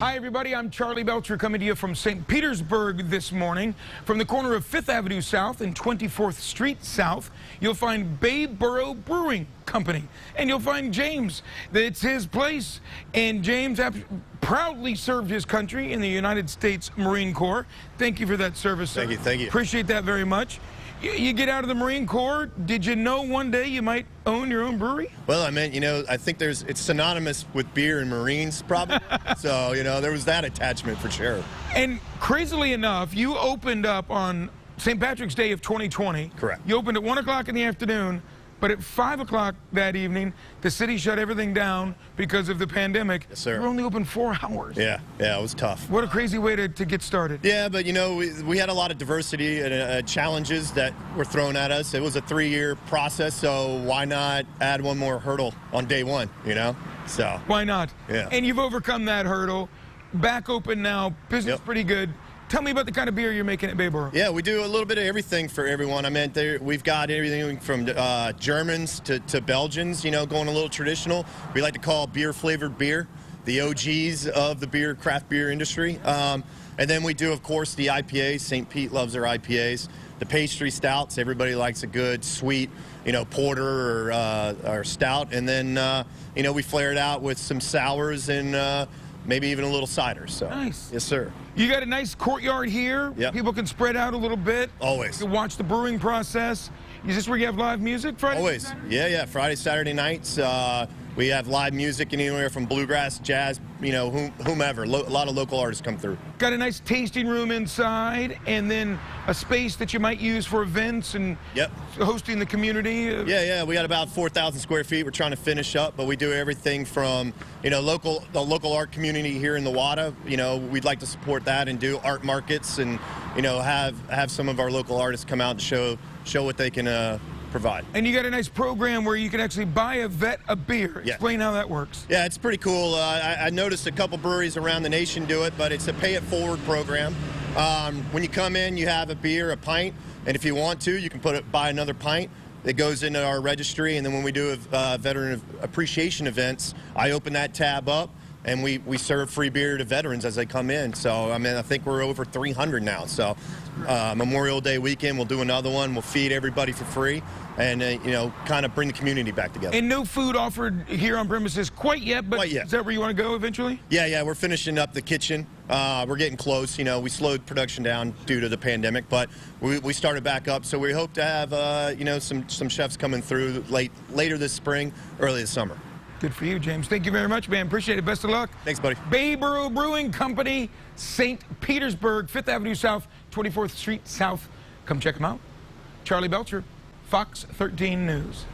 Hi, everybody. I'm Charlie Belcher coming to you from St. Petersburg this morning. From the corner of 5th Avenue South and 24th Street South, you'll find Bayboro Brewing Company. And you'll find James. It's his place. And James proudly served his country in the United States Marine Corps. Thank you for that service, sir. Thank you. Appreciate that very much. You get out of the Marine Corps, did you know one day you might own your own brewery? Well, I mean, I think it's synonymous with beer and Marines, probably. So, there was that attachment for sure. And crazily enough, you opened up on St. Patrick's Day of 2020. Correct. You opened at 1 o'clock in the afternoon, but at 5 o'clock that evening, the city shut everything down because of the pandemic. Yes, sir. You were only open 4 hours. Yeah, it was tough. What a crazy way to get started. Yeah, but, we had a lot of diversity and challenges that were thrown at us. It was a 3-year process, so why not add one more hurdle on day one, So. Why not? Yeah. And you've overcome that hurdle. Back open now, business pretty good. Tell me about the kind of beer you're making at Bayboro. Yeah, we do a little bit of everything for everyone. I mean, we've got everything from Germans to Belgians, going a little traditional. We like to call beer-flavored beer the OGs of the craft beer industry. And then we do, of course, the IPAs. St. Pete loves their IPAs. The pastry stouts, everybody likes a good, sweet, porter or stout. And then, we flare it out with some sours and maybe even a little cider. So. Nice. Yes, sir. You got a nice courtyard here. Yep. People can spread out a little bit. Always. You can watch the brewing process. Is this where you have live music Friday? Always. Saturday? Yeah. Friday, Saturday nights. We have live music anywhere from bluegrass, jazz, whomever. A lot of local artists come through. Got a nice tasting room inside, and then a space that you might use for events and hosting the community. Yeah. We got about 4,000 square feet. We're trying to finish up, but we do everything from, the local art community here in the Wada. We'd like to support that and do art markets and, have some of our local artists come out and show what they can provide. And you got a nice program where you can actually buy a vet a beer. Yeah. Explain how that works. Yeah, it's pretty cool. I noticed a couple breweries around the nation do it, but it's a pay-it-forward program. When you come in, you have a beer, a pint, and if you want to, you can buy another pint. It goes into our registry, and then when we do veteran appreciation events, I open that tab up, and we serve free beer to veterans as they come in. So, I think we're over 300 now. So, Memorial Day weekend, we'll do another one. We'll feed everybody for free and, kind of bring the community back together. And no food offered here on premises quite yet, but quite yet. Is that where you want to go eventually? Yeah, we're finishing up the kitchen. We're getting close. We slowed production down due to the pandemic, but we started back up. So we hope to have, some chefs coming through later this spring, early this summer. Good for you, James. Thank you very much, man. Appreciate it. Best of luck. Thanks, buddy. Bayboro Brewing Company, St. Petersburg, 5th Avenue South, 24th Street South. Come check them out. Charlie Belcher, Fox 13 News.